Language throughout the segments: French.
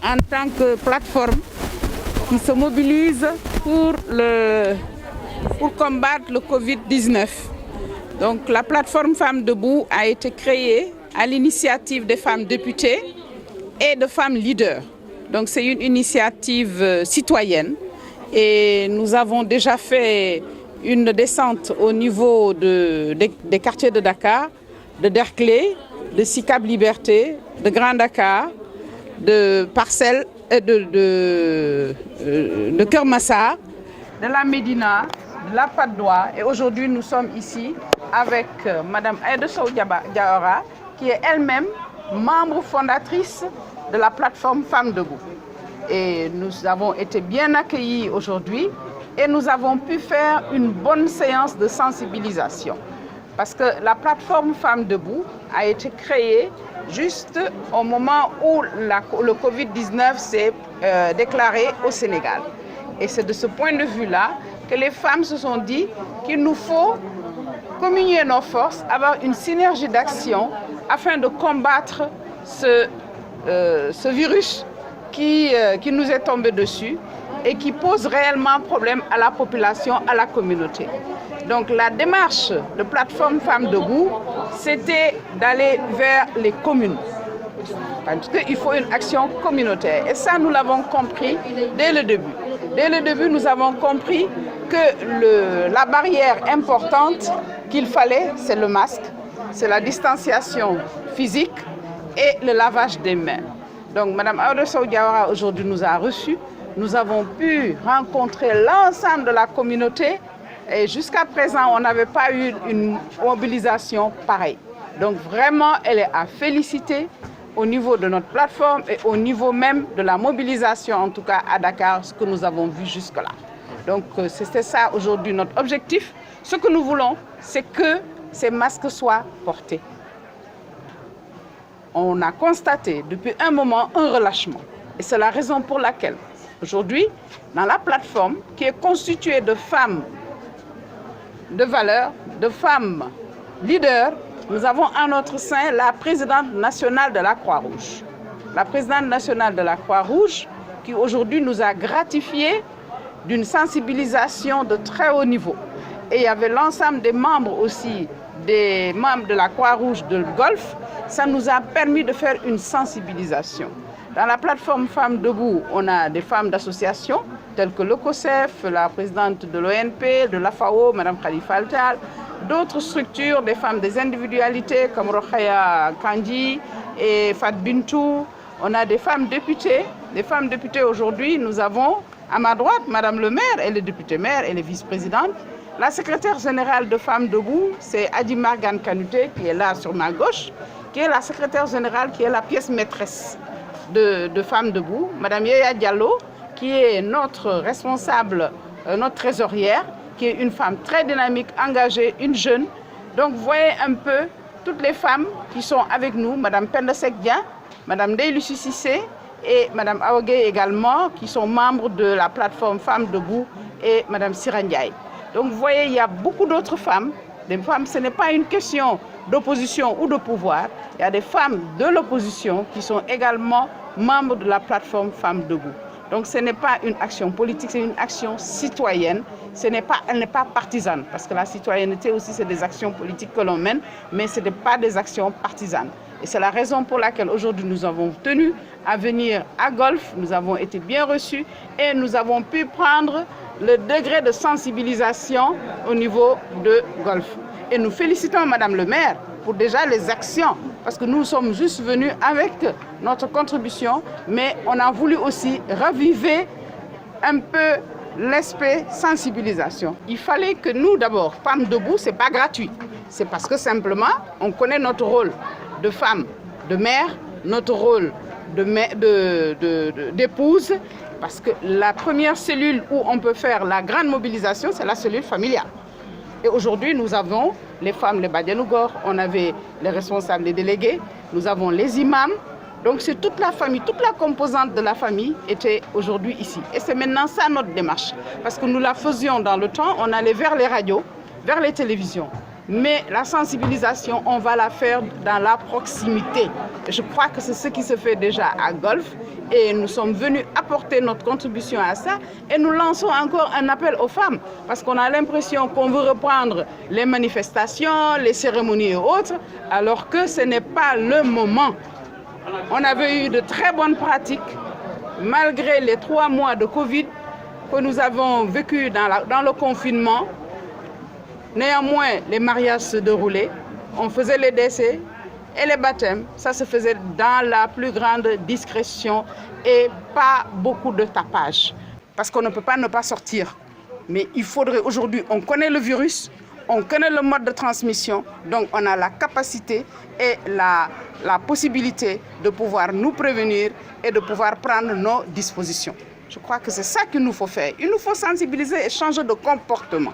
en tant que plateforme qui se mobilise pour combattre le Covid-19. Donc la plateforme Femmes Debout a été créée à l'initiative des femmes députées et de femmes leaders. Donc c'est une initiative citoyenne et nous avons déjà fait une descente au niveau des quartiers de Dakar, de Derklé, de Sicap Liberté, de Grand Dakar, de Parcelles, de Keur Massar, de la Médina, de la Patte d'Oie. Et aujourd'hui, nous sommes ici avec Madame Aïda Sow Diawara, qui est elle-même membre fondatrice de la plateforme Femmes Debout. Et nous avons été bien accueillis aujourd'hui et nous avons pu faire une bonne séance de sensibilisation. Parce que la plateforme Femmes Debout a été créée juste au moment où le Covid-19 s'est déclaré au Sénégal. Et c'est de ce point de vue-là que les femmes se sont dit qu'il nous faut communier nos forces, avoir une synergie d'action afin de combattre ce virus qui nous est tombé dessus et qui pose réellement problème à la population, à la communauté. Donc la démarche de plateforme Femmes Debout, c'était d'aller vers les communes. Parce qu'il faut une action communautaire. Et ça, nous l'avons compris dès le début. Dès le début, nous avons compris que la barrière importante qu'il fallait, c'est le masque, c'est la distanciation physique et le lavage des mains. Donc, Mme Aïda Sow Diawara aujourd'hui nous a reçus. Nous avons pu rencontrer l'ensemble de la communauté et jusqu'à présent, on n'avait pas eu une mobilisation pareille. Donc, vraiment, elle est à féliciter au niveau de notre plateforme et au niveau même de la mobilisation, en tout cas à Dakar, ce que nous avons vu jusque-là. Donc, c'était ça aujourd'hui notre objectif. Ce que nous voulons, c'est que ces masques soient portés. On a constaté depuis un moment un relâchement. Et c'est la raison pour laquelle, aujourd'hui, dans la plateforme qui est constituée de femmes de valeur, de femmes leaders, nous avons en notre sein la présidente nationale de la Croix-Rouge. La présidente nationale de la Croix-Rouge qui aujourd'hui nous a gratifié d'une sensibilisation de très haut niveau. Et il y avait l'ensemble des membres aussi, des membres de la Croix-Rouge de Golfe. Ça nous a permis de faire une sensibilisation. Dans la plateforme Femmes Debout, on a des femmes d'associations telles que le COSEF, la présidente de l'ONP, de l'AFAO, Mme Khalifa Altal, d'autres structures, des femmes des individualités comme Rokhaya Kandi et Fat Bintou. On a des femmes députées. Des femmes députées aujourd'hui, nous avons à ma droite Mme le maire, elle est députée maire, elle est vice-présidente. La secrétaire générale de Femmes Debout, c'est Adi Margan Kanouté qui est là sur ma gauche, qui est la secrétaire générale, qui est la pièce maîtresse de Femmes Debout. Mme Yaya Diallo, qui est notre responsable, notre trésorière, qui est une femme très dynamique, engagée, une jeune. Donc vous voyez un peu toutes les femmes qui sont avec nous, Mme Penda Sekdia, Mme Deylusi Sissé et Mme Aogue également, qui sont membres de la plateforme Femmes Debout, et Mme Sirandiaï. Donc vous voyez, il y a beaucoup d'autres femmes. Des femmes, ce n'est pas une question d'opposition ou de pouvoir. Il y a des femmes de l'opposition qui sont également membres de la plateforme Femmes Debout. Donc ce n'est pas une action politique, c'est une action citoyenne. Elle n'est pas partisane, parce que la citoyenneté aussi, c'est des actions politiques que l'on mène, mais ce n'est pas des actions partisanes. Et c'est la raison pour laquelle aujourd'hui nous avons tenu à venir à Golfe, nous avons été bien reçus et nous avons pu prendre le degré de sensibilisation au niveau de Golfe. Et nous félicitons Madame le maire pour déjà les actions, parce que nous sommes juste venus avec notre contribution, mais on a voulu aussi raviver un peu l'aspect sensibilisation. Il fallait que nous, d'abord, Femmes Debout, ce n'est pas gratuit. C'est parce que simplement, on connaît notre rôle de femme, de mère, notre rôle d'épouse, parce que la première cellule où on peut faire la grande mobilisation, c'est la cellule familiale. Et aujourd'hui, nous avons les femmes, les Badianougor, on avait les responsables, les délégués, nous avons les imams. Donc c'est toute la famille, toute la composante de la famille était aujourd'hui ici. Et c'est maintenant ça notre démarche. Parce que nous la faisions dans le temps, on allait vers les radios, vers les télévisions. Mais la sensibilisation, on va la faire dans la proximité. Je crois que c'est ce qui se fait déjà à Golf et nous sommes venus apporter notre contribution à ça et nous lançons encore un appel aux femmes parce qu'on a l'impression qu'on veut reprendre les manifestations, les cérémonies et autres, alors que ce n'est pas le moment. On avait eu de très bonnes pratiques malgré les 3 mois de Covid que nous avons vécu dans le confinement. Néanmoins, les mariages se déroulaient, on faisait les décès et les baptêmes. Ça se faisait dans la plus grande discrétion et pas beaucoup de tapage. Parce qu'on ne peut pas ne pas sortir. Mais il faudrait aujourd'hui, on connaît le virus, on connaît le mode de transmission, donc on a la capacité et la possibilité de pouvoir nous prévenir et de pouvoir prendre nos dispositions. Je crois que c'est ça qu'il nous faut faire. Il nous faut sensibiliser et changer de comportement.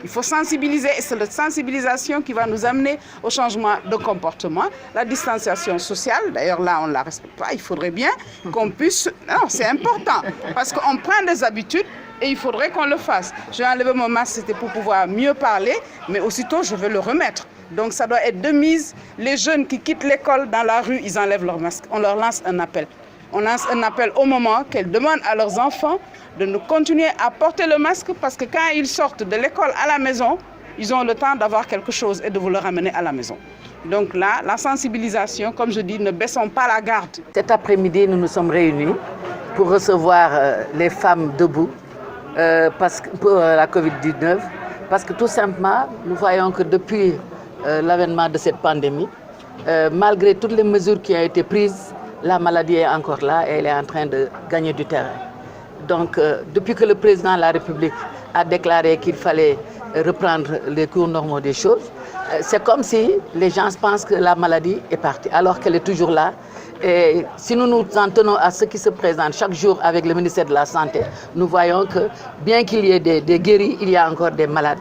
Il faut sensibiliser et c'est la sensibilisation qui va nous amener au changement de comportement. La distanciation sociale, d'ailleurs là on ne la respecte pas, il faudrait bien qu'on puisse... Non, c'est important parce qu'on prend des habitudes et il faudrait qu'on le fasse. J'ai enlevé mon masque, c'était pour pouvoir mieux parler, mais aussitôt je vais le remettre. Donc ça doit être de mise. Les jeunes qui quittent l'école dans la rue, ils enlèvent leur masque. On leur lance un appel. On lance un appel au moment qu'elles demandent à leurs enfants de nous continuer à porter le masque parce que quand ils sortent de l'école à la maison, ils ont le temps d'avoir quelque chose et de vous le ramener à la maison. Donc là, la sensibilisation, comme je dis, ne baissons pas la garde. Cet après-midi, nous nous sommes réunis pour recevoir les femmes debout pour la Covid-19 parce que tout simplement, nous voyons que depuis l'avènement de cette pandémie, malgré toutes les mesures qui ont été prises, la maladie est encore là et elle est en train de gagner du terrain. Donc, depuis que le président de la République a déclaré qu'il fallait reprendre les cours normaux des choses, c'est comme si les gens pensent que la maladie est partie, alors qu'elle est toujours là. Et si nous nous en tenons à ce qui se présente chaque jour avec le ministère de la Santé, nous voyons que bien qu'il y ait des guéris, il y a encore des malades.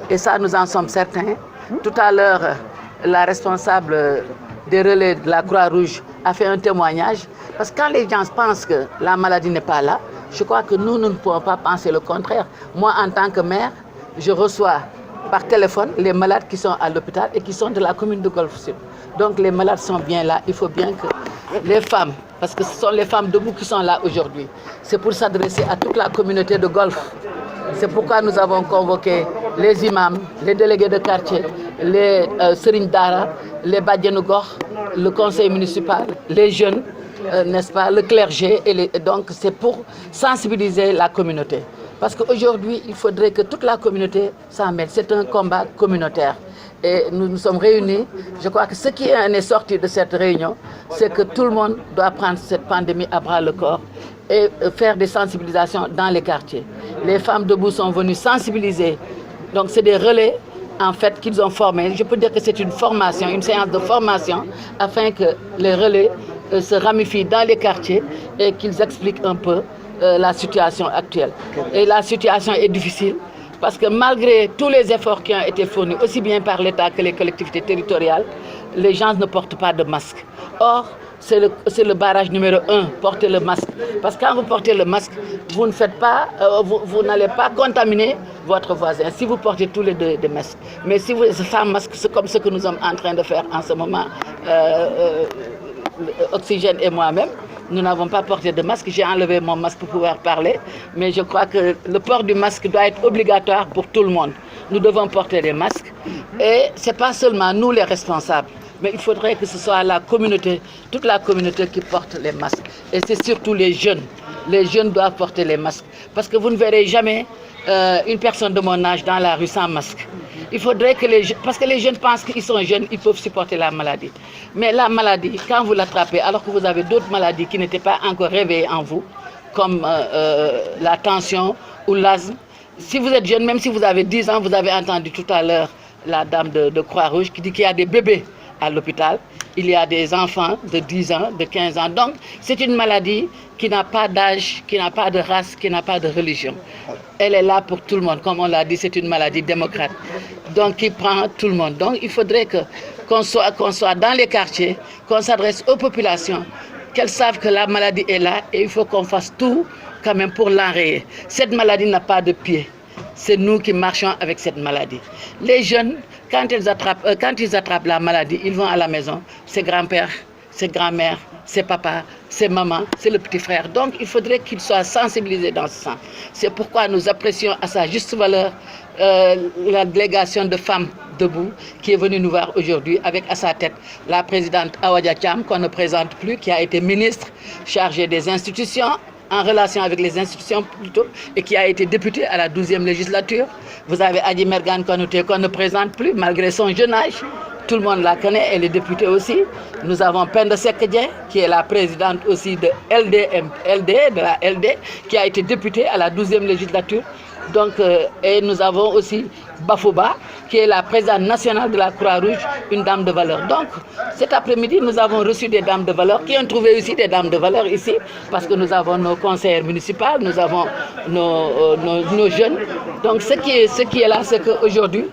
Et ça, nous en sommes certains. Tout à l'heure, la responsable des relais de la Croix-Rouge a fait un témoignage. Parce que quand les gens pensent que la maladie n'est pas là, je crois que nous ne pouvons pas penser le contraire. Moi, en tant que maire, je reçois par téléphone les malades qui sont à l'hôpital et qui sont de la commune de Golf Sud. Donc les malades sont bien là. Il faut bien que les femmes, parce que ce sont les femmes debout qui sont là aujourd'hui, c'est pour s'adresser à toute la communauté de Golf. C'est pourquoi nous avons convoqué les imams, les délégués de quartier, les Serigne Dara, les Badianou Gox, le conseil municipal, les jeunes, n'est-ce pas, le clergé. Donc c'est pour sensibiliser la communauté. Parce qu'aujourd'hui, il faudrait que toute la communauté s'en mette. C'est un combat communautaire. Et nous nous sommes réunis. Je crois que ce qui est sorti de cette réunion, c'est que tout le monde doit prendre cette pandémie à bras le corps et faire des sensibilisations dans les quartiers. Les femmes debout sont venues sensibiliser. Donc c'est des relais en fait qu'ils ont formés. Je peux dire que c'est une formation, une séance de formation afin que les relais se ramifient dans les quartiers et qu'ils expliquent un peu la situation actuelle. Et la situation est difficile parce que malgré tous les efforts qui ont été fournis, aussi bien par l'État que les collectivités territoriales, les gens ne portent pas de masque. Or, c'est le barrage numéro 1, porter le masque. Parce que quand vous portez le masque, vous ne faites pas, vous n'allez pas contaminer votre voisin si vous portez tous les deux des masques. Mais si vous êtes sans masque, c'est comme ce que nous sommes en train de faire en ce moment, Oxygène et moi-même. Nous n'avons pas porté de masque. J'ai enlevé mon masque pour pouvoir parler. Mais je crois que le port du masque doit être obligatoire pour tout le monde. Nous devons porter des masques. Et ce n'est pas seulement nous les responsables. Mais il faudrait que ce soit la communauté, toute la communauté qui porte les masques. Et c'est surtout les jeunes. Les jeunes doivent porter les masques. Parce que vous ne verrez jamais une personne de mon âge dans la rue sans masque. Il faudrait que parce que les jeunes pensent qu'ils sont jeunes, ils peuvent supporter la maladie. Mais la maladie, quand vous l'attrapez, alors que vous avez d'autres maladies qui n'étaient pas encore réveillées en vous, comme la tension ou l'asthme, si vous êtes jeune, même si vous avez 10 ans, vous avez entendu tout à l'heure la dame de Croix-Rouge qui dit qu'il y a des bébés à l'hôpital, il y a des enfants de 10 ans, de 15 ans. Donc, c'est une maladie qui n'a pas d'âge, qui n'a pas de race, qui n'a pas de religion. Elle est là pour tout le monde. Comme on l'a dit, c'est une maladie démocrate. Donc, qui prend tout le monde. Donc, il faudrait qu'on soit dans les quartiers, qu'on s'adresse aux populations, qu'elles savent que la maladie est là et il faut qu'on fasse tout quand même pour l'enrayer. Cette maladie n'a pas de pied. c'est nous qui marchons avec cette maladie. Les jeunes, quand ils attrapent la maladie, ils vont à la maison, c'est grand-père, c'est grand-mère, c'est papa, c'est maman, c'est le petit frère. Donc il faudrait qu'ils soient sensibilisés dans ce sens. C'est pourquoi nous apprécions à sa juste valeur la délégation de femmes debout qui est venue nous voir aujourd'hui avec à sa tête la présidente Awadia Thiam, qu'on ne présente plus, qui a été ministre chargée des institutions, en relation avec les institutions plutôt, et qui a été députée à la 12e législature. Vous avez Adi Mergane Konouté qu'on ne présente plus malgré son jeune âge. Tout le monde la connaît, elle est députée aussi. Nous avons Penda Sekedien, qui est la présidente aussi de la LD, qui a été députée à la 12e législature. Donc, et nous avons aussi Bafouba, qui est la présidente nationale de la Croix-Rouge, une dame de valeur. Donc, cet après-midi, nous avons reçu des dames de valeur, qui ont trouvé aussi des dames de valeur ici, parce que nous avons nos conseillers municipaux, nous avons nos jeunes. Donc, ce qui est là, c'est qu'aujourd'hui,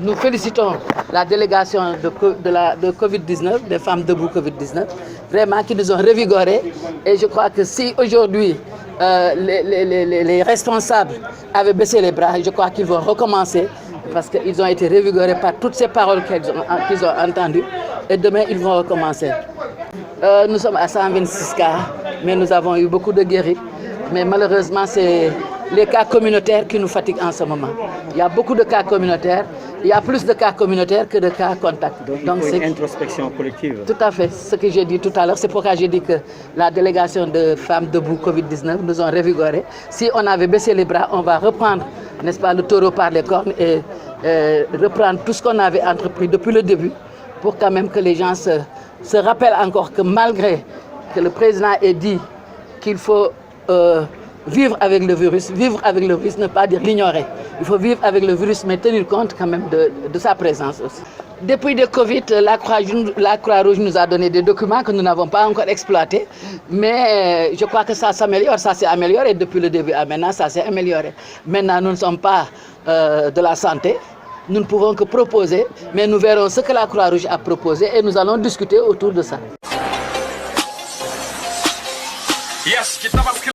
nous félicitons la délégation de Covid-19, des femmes debout Covid-19, vraiment qui nous ont revigorés. Et je crois que si aujourd'hui, les responsables avaient baissé les bras, je crois qu'ils vont recommencer parce qu'ils ont été revigorés par toutes ces paroles qu'ils ont entendues et demain ils vont recommencer. Nous sommes à 126 cas, mais nous avons eu beaucoup de guéris, mais malheureusement c'est les cas communautaires qui nous fatiguent en ce moment. Il y a beaucoup de cas communautaires, il y a plus de cas communautaires que de cas contacts. Donc c'est une introspection collective. Tout à fait, ce que j'ai dit tout à l'heure, c'est pourquoi j'ai dit que la délégation de femmes debout Covid-19 nous ont revigorés. Si on avait baissé les bras, on va reprendre, n'est-ce pas, le taureau par les cornes et reprendre tout ce qu'on avait entrepris depuis le début pour quand même que les gens se rappellent encore que malgré que le président ait dit qu'il faut vivre avec le virus, ne pas dire l'ignorer. Il faut vivre avec le virus, mais tenir compte quand même de sa présence aussi. Depuis le Covid, la Croix-Rouge nous a donné des documents que nous n'avons pas encore exploités, mais je crois que ça s'améliore, ça s'est amélioré depuis le début à maintenant, ça s'est amélioré. Maintenant, nous ne sommes pas de la santé, nous ne pouvons que proposer, mais nous verrons ce que la Croix-Rouge a proposé et nous allons discuter autour de ça.